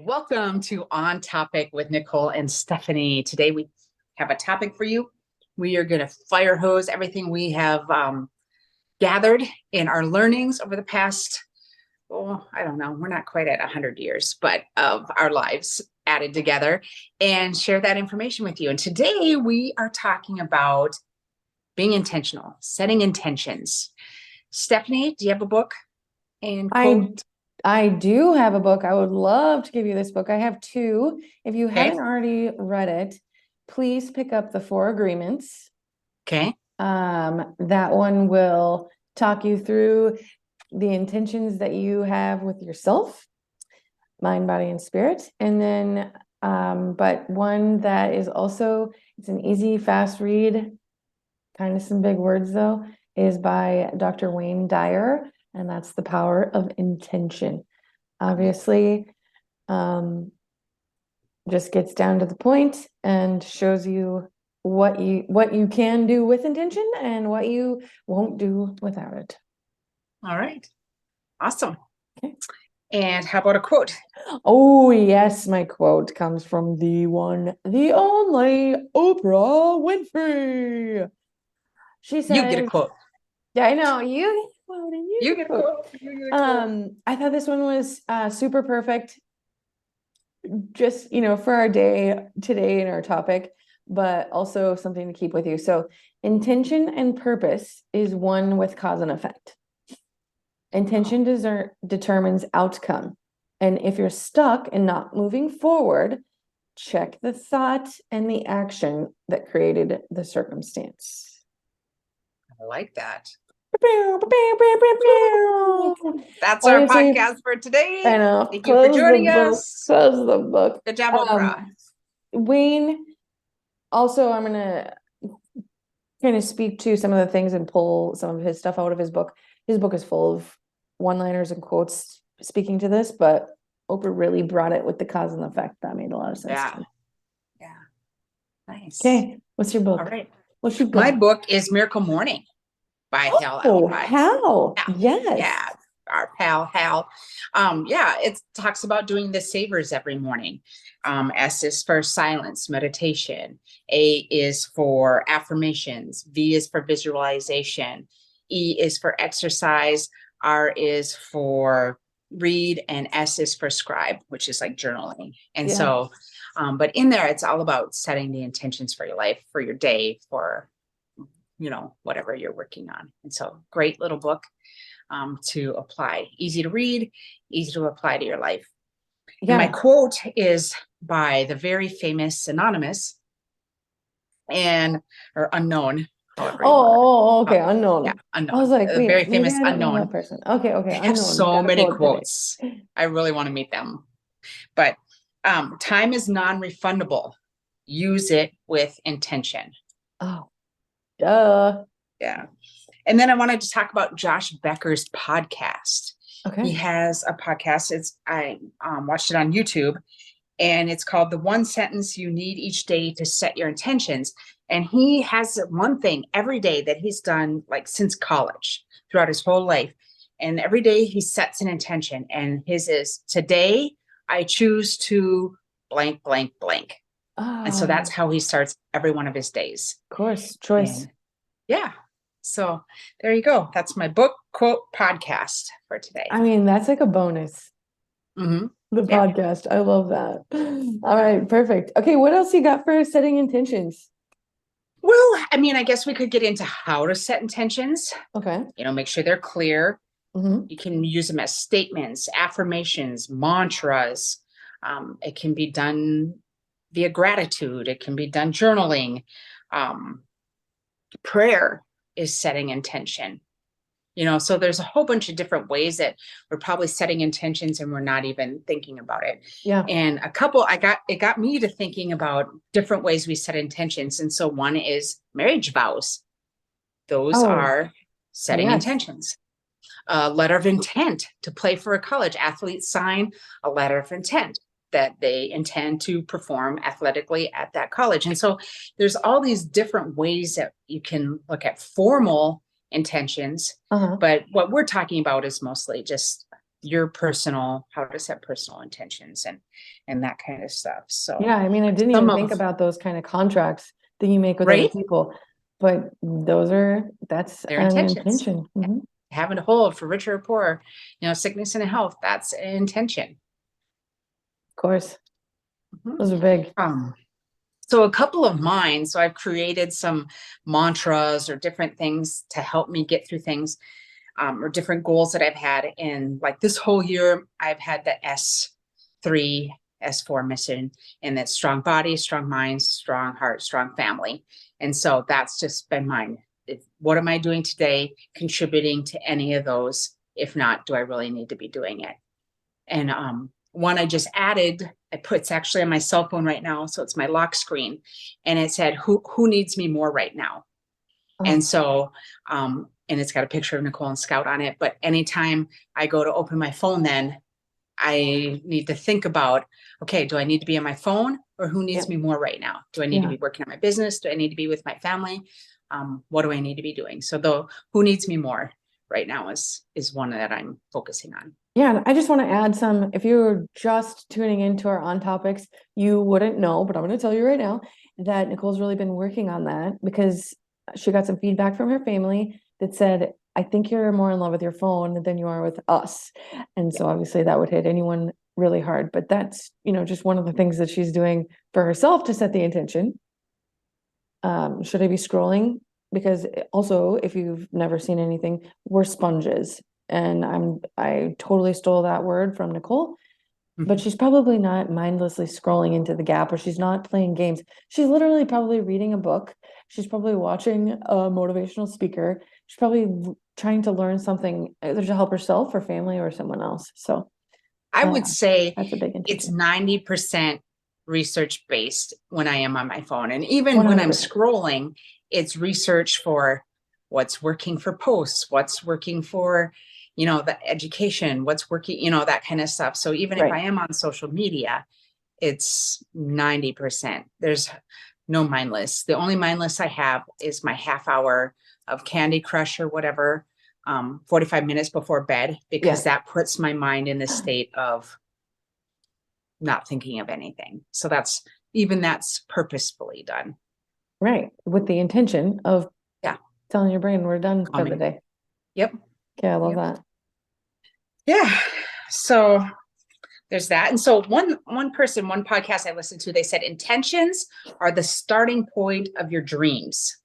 Welcome to On Topic with Nicole and Stephanie. Today we have a topic for you. We are going to fire hose everything we have gathered in our learnings over the past, I don't know, we're not quite at 100 years, but of our lives added together and share that information with you. And today we are talking about being intentional, setting intentions. Stephanie, do you have a book? And I do have a book. I would love to give you this book. I have two. If you Okay. haven't already read it, please pick up the 4 Agreements. Okay. That one will talk you through the intentions that you have with yourself, mind, body, and spirit. And then, but one that is also, it's an easy, fast read, kind of some big words though, is by Dr. Wayne Dyer. And that's The Power of Intention. Obviously, just gets down to the point and shows you what you can do with intention and what you won't do without it. All right. Awesome. Okay. And how about a quote? Oh, yes, my quote comes from the one, the only Oprah Winfrey. She says, You get a quote. Yeah, I know. You get a quote. I thought this one was super perfect. Just, for our day today and our topic, but also something to keep with you. So, intention and purpose is one with cause and effect. Intention determines outcome. And if you're stuck and not moving forward, check the thought and the action that created the circumstance. I like that. That's our podcast for today. I know. Thank you for joining us. Close the book. Good job, Oprah. Wayne, also, I'm going to kind of speak to some of the things and pull some of his stuff out of his book. His book is full of one-liners and quotes speaking to this, but Oprah really brought it with the cause and effect. That made a lot of sense. Yeah. Nice. Okay. What's your book? All right. What's your book? My book is Miracle Morning by Hal. Oh, Hal. Yes. Yeah. Our pal Hal. It talks about doing the savers every morning. S is for silence, meditation. A is for affirmations. V is for visualization. E is for exercise. R is for read, and S is for scribe, which is like journaling. And so, but in there, it's all about setting the intentions for your life, for your day, for, whatever you're working on. And so great little book to apply. Easy to read, easy to apply to your life. Yeah. And my quote is by the very famous Anonymous or Unknown. Okay, Unknown. Yeah, Unknown. I was like, the very famous Unknown person. Okay. They have so many quotes. I really want to meet them. But time is non-refundable. Use it with intention. Oh, duh. Yeah. And then I wanted to talk about Josh Becker's podcast. Okay. He has a podcast. I watched it on YouTube, and it's called The One Sentence You Need Each Day to Set Your Intentions. And he has one thing every day that he's done like since college, throughout his whole life. And every day he sets an intention, and his is, today I choose to blank, blank, blank. Oh. And so that's how he starts every one of his days. Of course, choice. And so there you go. That's my book, quote, podcast for today. I mean, that's like a bonus. Mm-hmm. The podcast. I love that. All right, perfect. Okay, what else you got for setting intentions? Well, I mean, I guess we could get into how to set intentions. Okay. Make sure they're clear. Mm-hmm. You can use them as statements, affirmations, mantras. It can be done via gratitude. It can be done journaling. Prayer is setting intention. So there's a whole bunch of different ways that we're probably setting intentions and we're not even thinking about it. Yeah. And it got me to thinking about different ways we set intentions. And so one is marriage vows. Those are setting intentions. A letter of intent to play for a college. Athletes sign a letter of intent that they intend to perform athletically at that college. And so there's all these different ways that you can look at formal intentions, but what we're talking about is mostly just your personal, how to set personal intentions and that kind of stuff. So yeah, I mean, I didn't some even of, think about those kind of contracts that you make with other right? people, but that's Their an intentions. intention. Mhm. Having to hold for richer or poor, sickness and health, that's an intention. Of course, Mhm. those are big. So a couple of mine, so I've created some mantras or different things to help me get through things, or different goals that I've had. And like this whole year, I've had the S3, S4 mission, and that's strong body, strong mind, strong heart, strong family. And so that's just been mine. What am I doing today contributing to any of those? If not, do I really need to be doing it? And one I just added, it's actually on my cell phone right now, so it's my lock screen, and it said, "Who needs me more right now?" And Oh, so, and it's got a picture of Nicole and Scout on it. But anytime I go to open my phone, then I need to think about, okay, do I need to be on my phone, or who needs yeah, me more right now? Do I need to yeah. be working on my business? Do I need to be with my family? What do I need to be doing? So though, who needs me more right now is one that I'm focusing on. Yeah, and I just want to add some, if you're just tuning into our on topics, you wouldn't know, but I'm going to tell you right now that Nicole's really been working on that because she got some feedback from her family that said, I think you're more in love with your phone than you are with us. And so obviously that would hit anyone really hard, but that's, just one of the things that she's doing for herself to set the intention. Should I be scrolling? Because also, if you've never seen anything, we're sponges. And I totally stole that word from Nicole, but she's probably not mindlessly scrolling into the gap, or she's not playing games. She's literally probably reading a book. She's probably watching a motivational speaker. She's probably trying to learn something either to help herself or family or someone else. So I would say that's a big it's intention. 90% research based when I am on my phone. And even when I'm 100%. scrolling, it's research for what's working for posts, what's working for, the education, what's working, that kind of stuff. So even if Right. I am on social media, it's 90%. There's no mindless. The only mindless I have is my half hour of Candy Crush or whatever, 45 minutes before bed, because Yeah. that puts my mind in the state of not thinking of anything. So that's purposefully done. Right. With the intention of Yeah. telling your brain we're done for the Calming. day. Yep. Okay, I love Yep. that. Yeah. So there's that. And so one person, one podcast I listened to, they said intentions are the starting point of your dreams.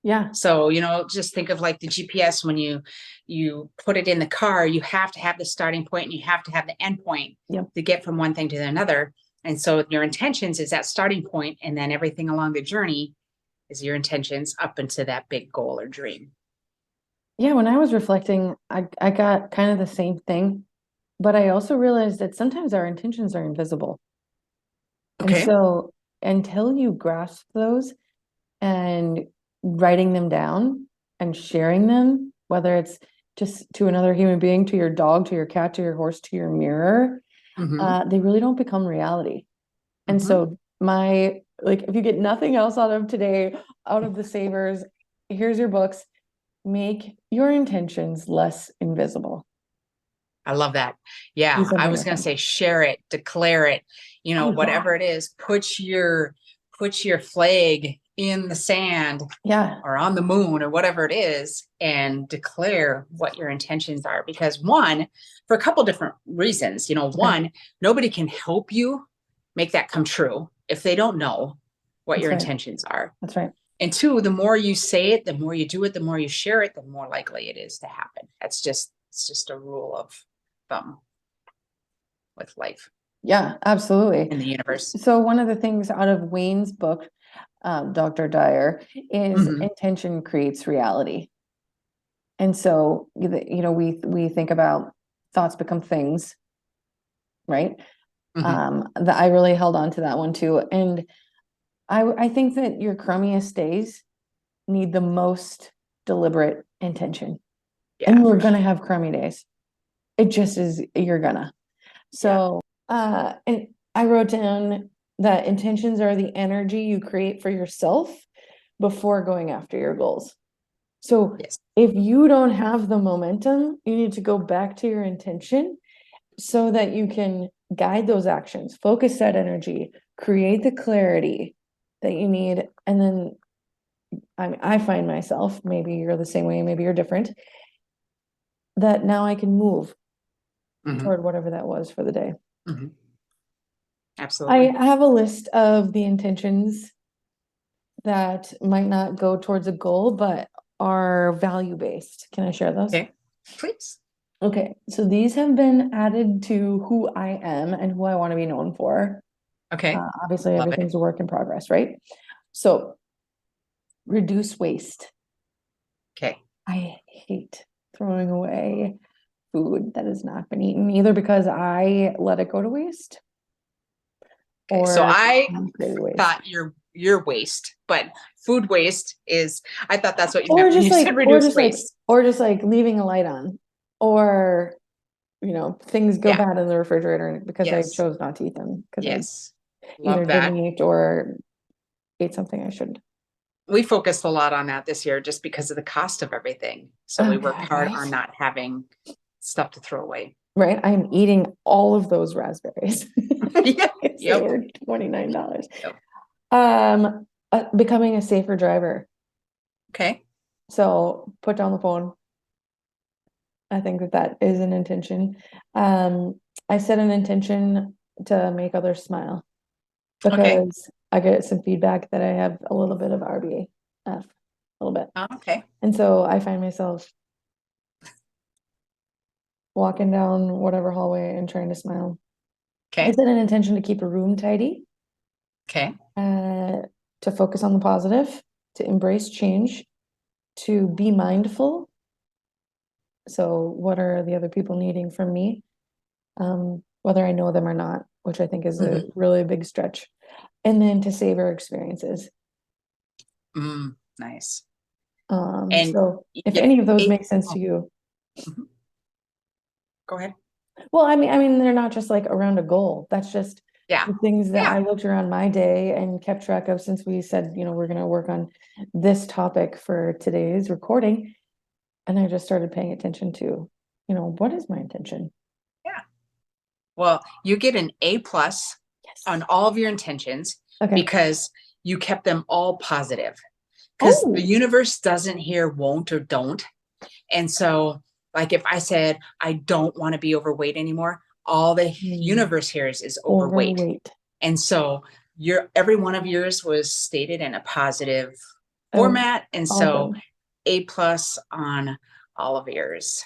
Yeah. So, just think of like the GPS. When you put it in the car, you have to have the starting point and you have to have the end point Yep. to get from one thing to another. And so your intentions is that starting point, and then everything along the journey is your intentions up into that big goal or dream. Yeah, when I was reflecting, I got kind of the same thing, but I also realized that sometimes our intentions are invisible. And Okay. so until you grasp those and writing them down and sharing them, whether it's just to another human being, to your dog, to your cat, to your horse, to your mirror, they really don't become reality. And so if you get nothing else out of today, out of the savers, here's your books. Make your intentions less invisible. I love that. Do Yeah. I something was with going to them. say, share it, declare it, Oh yeah. whatever it is, put your flag in the sand Yeah. or on the moon or whatever it is, and declare what your intentions are. Because one, for a couple different reasons, Okay. one, nobody can help you make that come true if they don't know what That's your right. intentions are. That's right. And two, the more you say it, the more you do it, the more you share it, the more likely it is to happen. It's just a rule of thumb with life Yeah, absolutely. in the universe. So one of the things out of Wayne's book, Dr. Dyer, is Mm-hmm. intention creates reality. And so, we think about thoughts become things, right? Mm-hmm. That I really held on to that one too. And I think that your crummiest days need the most deliberate intention. And Yeah, you are for gonna sure. have crummy days. It just is, you're gonna. Yeah. So, and I wrote down that intentions are the energy you create for yourself before going after your goals. So Yes. if you don't have the momentum, you need to go back to your intention so that you can guide those actions, focus that energy, create the clarity that you need. And then I find myself, maybe you're the same way, maybe you're different, that now I can move toward whatever that was for the day. Absolutely. I have a list of the intentions that might not go towards a goal, but are value-based. Can I share those? Okay, please. Okay, so these have been added to who I am and who I want to be known for. Okay. Obviously, Love everything's it. a work in progress, right? So reduce waste. Okay. I hate throwing away food that has not been eaten, either because I let it go to waste Okay. So or I created waste. thought your waste, but food waste is, I thought that's what you Or meant when just you like, said reduce waste. or just like leaving a light on, or things go Yeah. bad in the refrigerator because I Yes. chose not to eat them because I Yes. either Love that. didn't eat or ate something I shouldn't. We focused a lot on that this year just because of the cost of everything. So Oh we worked God, hard right? on not having stuff to throw away. Right. I'm eating all of those raspberries. Yeah. They Yep. were $29. Yep. Becoming a safer driver. Okay. So put down the phone. I think that is an intention. I set an intention to make others smile Okay. because I get some feedback that I have a little bit of RBAF, a little bit. Okay. And so I find myself walking down whatever hallway and trying to smile. I Okay. set an intention to keep a room tidy, Okay. to focus on the positive, to embrace change, to be mindful. So what are the other people needing from me? Whether I know them or not, which I think is a really big stretch. And then to savor experiences. Nice. And So if you any of those ate, make sense to you, go ahead. well, I mean, they're not just like around a goal. That's just Yeah. the things that I Yeah. looked around my day and kept track of since we said, we're going to work on this topic for today's recording. And I just started paying attention to, what is my intention? Yeah. Well, you get an A+ Yes. on all of your intentions Okay. because you kept them all positive. Because Oh, the universe doesn't hear won't or don't. And so, like if I said, I don't want to be overweight anymore, all the universe hears is overweight. And so every one of yours was stated in a positive format. And so awesome. A+ on all of yours.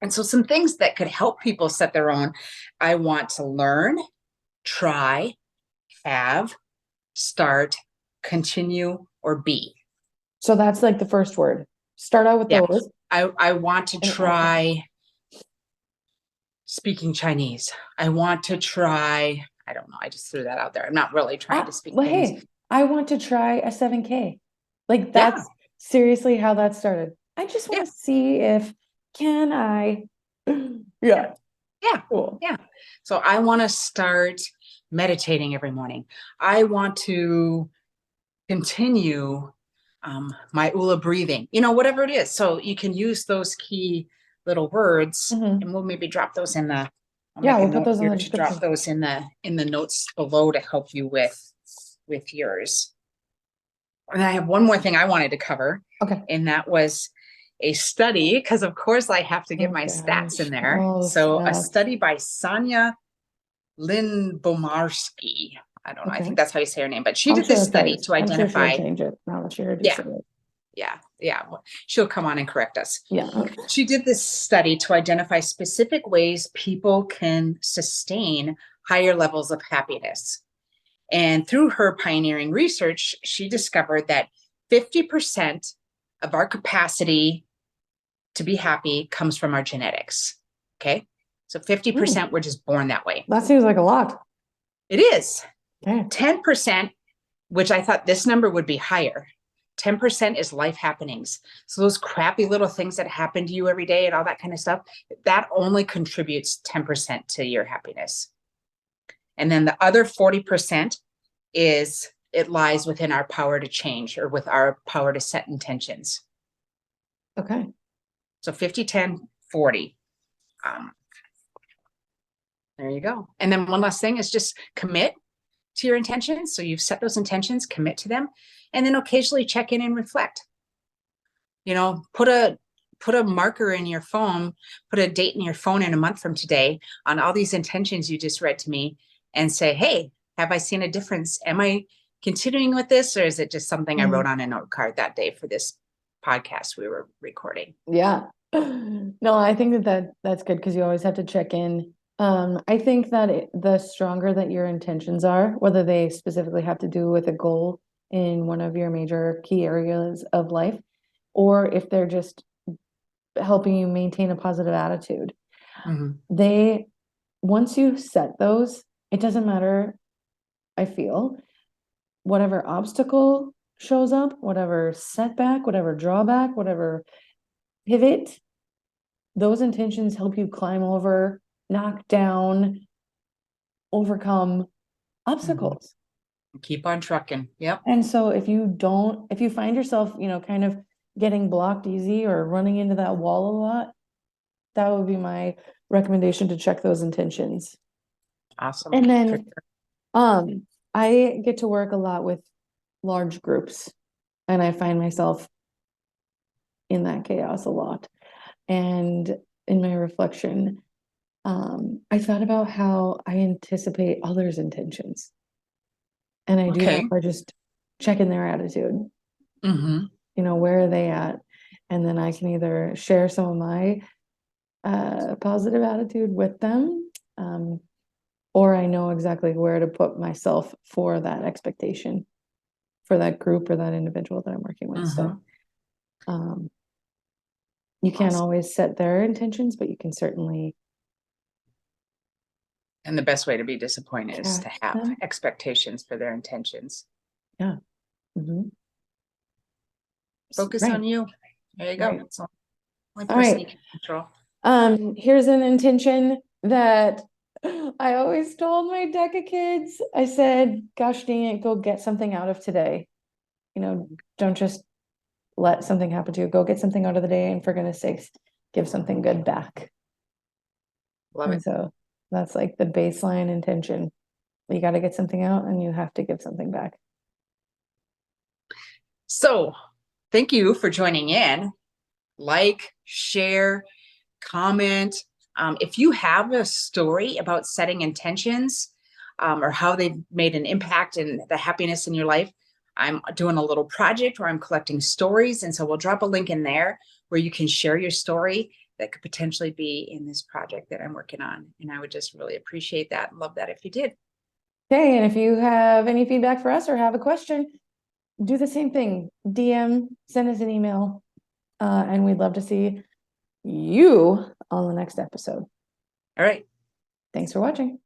And so some things that could help people set their own: I want to learn, try, have, start, continue, or be. So that's like the first word. Start out with Yeah. those. I want to and action. try speaking Chinese. I want to try, I don't know, I just threw that out there. I'm not really trying to speak Well, Chinese. hey, I want to try a 7K. Like Yeah. that's seriously how that started. I just want to see if can I. Yeah. Yeah. Cool. Yeah. So I want to start meditating every morning. I want to continue my ULA breathing, whatever it is. So you can use those key little words, and we'll maybe drop those in the, we'll put those in the to drop those in the notes below to help you with yours. And I have one more thing I wanted to cover. Okay. And that was a study, because of course I have to get my stats in there. So a study by Sonia Lynn-Bomarski. I don't know. I think that's how you say her name, but she did this study to identify. I'm sure she'll change it now that she heard you say it. Yeah. She'll come on and correct us. Yeah. Okay. She did this study to identify specific ways people can sustain higher levels of happiness. And through her pioneering research, she discovered that 50% of our capacity to be happy comes from our genetics. Okay. So 50% we're just born that way. That seems like a lot. It is. Okay. 10%, which I thought this number would be higher. 10% is life happenings. So those crappy little things that happen to you every day and all that kind of stuff, that only contributes 10% to your happiness. And then the other 40% it lies within our power to change, or with our power to set intentions. Okay. So 50, 10, 40. There you go. And then one last thing is just commit to your intentions. So you've set those intentions, commit to them, and then occasionally check in and reflect. You know, put a marker in your phone, put a date in your phone in a month from today on all these intentions you just read to me, and say, hey, have I seen a difference? Am I continuing with this, or is it just something I wrote on a note card that day for this podcast we were recording? Yeah. No, I think that's good because you always have to check in. I think that the stronger that your intentions are, whether they specifically have to do with a goal in one of your major key areas of life, or if they're just helping you maintain a positive attitude, once you set those, it doesn't matter, I feel, whatever obstacle shows up, whatever setback, whatever drawback, whatever pivot, those intentions help you climb over, knock down, overcome obstacles. Keep on trucking. Yep. And so if you find yourself, kind of getting blocked easy or running into that wall a lot, that would be my recommendation, to check those intentions. Awesome. And then I get to work a lot with large groups, and I find myself in that chaos a lot. And in my reflection, I thought about how I anticipate others' intentions. And I do that by just checking their attitude. Where are they at? And then I can either share some of my positive attitude with them, or I know exactly where to put myself for that expectation for that group or that individual that I'm working with. So you can't always set their intentions, but you can certainly. And the best way to be disappointed is to have expectations for their intentions. Yeah. Focus on you. There you go. Right. That's all right. control. Here's an intention that I always told my DECA kids. I said, gosh dang it, go get something out of today. Don't just let something happen to you. Go get something out of the day, and for goodness sakes, give something good back. Love it. So that's like the baseline intention. You got to get something out, and you have to give something back. So thank you for joining in. Like, share, comment. If you have a story about setting intentions, or how they've made an impact in the happiness in your life, I'm doing a little project where I'm collecting stories. And so we'll drop a link in there where you can share your story that could potentially be in this project that I'm working on. And I would just really appreciate that and love that if you did. Okay. And if you have any feedback for us or have a question, do the same thing. DM, send us an email, and we'd love to see you on the next episode. All right. Thanks for watching.